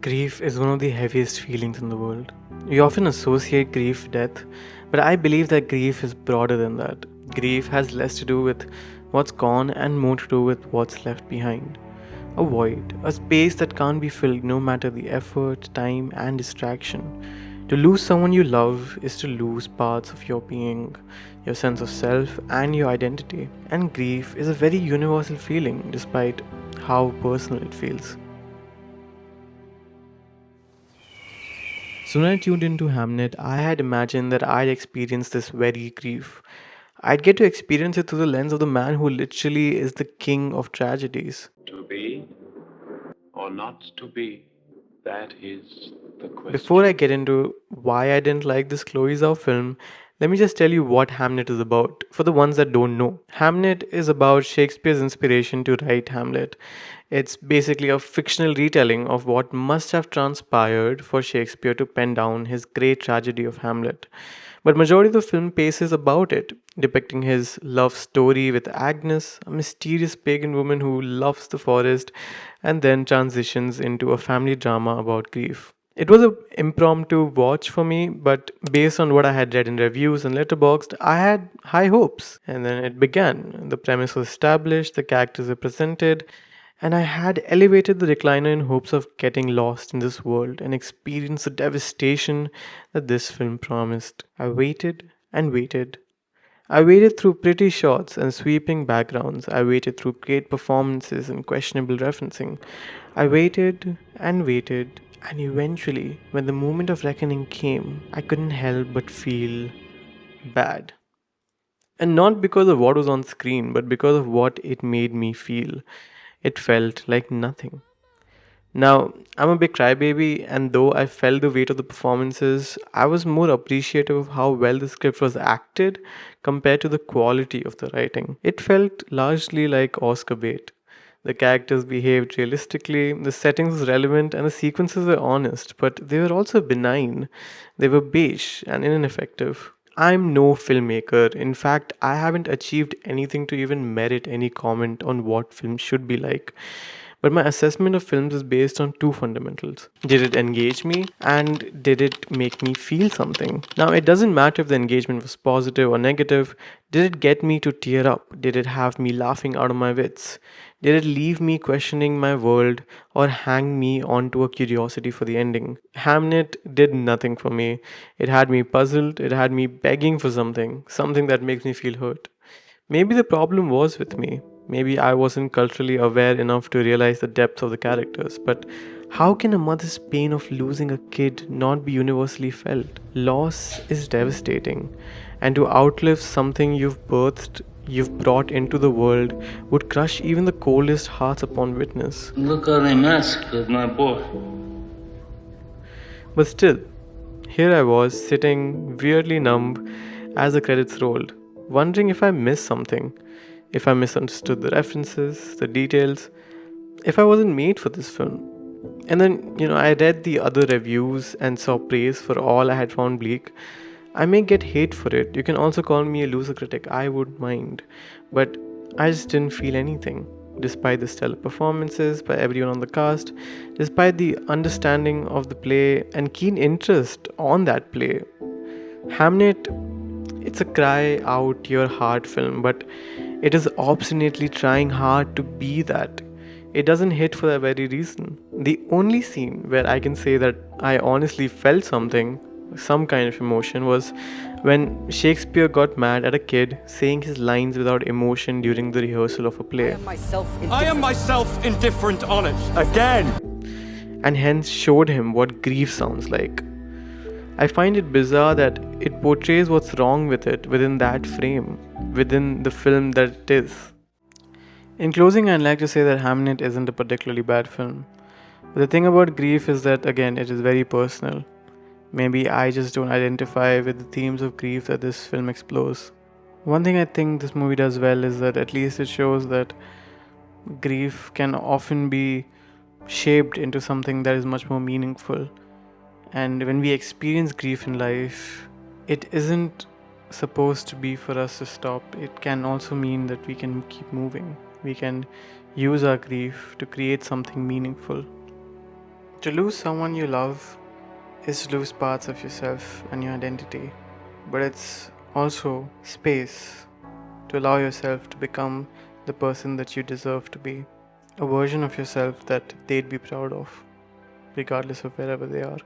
Grief is one of the heaviest feelings in the world. We often associate grief with death, but I believe that grief is broader than that. Grief has less to do with what's gone and more to do with what's left behind. A void, a space that can't be filled no matter the effort, time, and distraction. To lose someone you love is to lose parts of your being, your sense of self, and your identity. And grief is a very universal feeling despite how personal it feels. So when I tuned into Hamnet, I had imagined that I'd experience this very grief. I'd get to experience it through the lens of the man who literally is the king of tragedies. To be or not to be, that is the Before I question. get into why I didn't like this Chloe Zhao film, let me just tell you what Hamnet is about. For the ones that don't know, Hamnet is about Shakespeare's inspiration to write Hamlet. It's basically a fictional retelling of what must have transpired for Shakespeare to pen down his great tragedy of Hamlet. But majority of the film paces about it, depicting his love story with Agnes, a mysterious pagan woman who loves the forest, and then transitions into a family drama about grief. It was an impromptu watch for me, but based on what I had read in reviews and letterboxd, I had high hopes. And then it began. The premise was established, the characters were presented, and I had elevated the recliner in hopes of getting lost in this world and experience the devastation that this film promised. I waited and waited. I waited through pretty shots and sweeping backgrounds. I waited through great performances and questionable referencing. I waited and waited, and eventually, when the moment of reckoning came, I couldn't help but feel bad. And not because of what was on screen, but because of what it made me feel. It felt like nothing. Now, I'm a big crybaby, and though I felt the weight of the performances, I was more appreciative of how well the script was acted compared to the quality of the writing. It felt largely like Oscar bait. The characters behaved realistically, the settings was relevant, and the sequences were honest, but they were also benign. They were beige and ineffective. I'm no filmmaker. In fact, I haven't achieved anything to even merit any comment on what film should be like. But my assessment of films is based on two fundamentals. Did it engage me and did it make me feel something? Now, it doesn't matter if the engagement was positive or negative. Did it get me to tear up? Did it have me laughing out of my wits? Did it leave me questioning my world or hang me onto a curiosity for the ending? Hamnet did nothing for me. It had me puzzled, it had me begging for something, something that makes me feel hurt. Maybe the problem was with me. Maybe I wasn't culturally aware enough to realize the depth of the characters. But how can a mother's pain of losing a kid not be universally felt? Loss is devastating, and to outlive something you've birthed, you've brought into the world, would crush even the coldest hearts upon witness. Look how they massacred my boy. But still, here I was, sitting weirdly numb as the credits rolled, wondering if I missed something, if I misunderstood the references, the details, if I wasn't made for this film. And then, I read the other reviews and saw praise for all I had found bleak. I may get hate for it. You can also call me a loser critic. I wouldn't mind. But I just didn't feel anything. Despite the stellar performances by everyone on the cast, despite the understanding of the play and keen interest on that play, Hamnet, it's a cry out your heart film, but it is obstinately trying hard to be that. It doesn't hit for that very reason. The only scene where I can say that I honestly felt something, some kind of emotion, was when Shakespeare got mad at a kid saying his lines without emotion during the rehearsal of a play, I am myself indifferent on it. Again! and hence showed him what grief sounds like. I find it bizarre that it portrays what's wrong with it within that frame, within the film that it is. In closing, I'd like to say that Hamnet isn't a particularly bad film. But the thing about grief is that, again, it is very personal. Maybe I just don't identify with the themes of grief that this film explores. One thing I think this movie does well is that at least it shows that grief can often be shaped into something that is much more meaningful. And when we experience grief in life, it isn't supposed to be for us to stop. It can also mean that we can keep moving. We can use our grief to create something meaningful. To lose someone you love is to lose parts of yourself and your identity, but it's also space to allow yourself to become the person that you deserve to be, a version of yourself that they'd be proud of, regardless of wherever they are.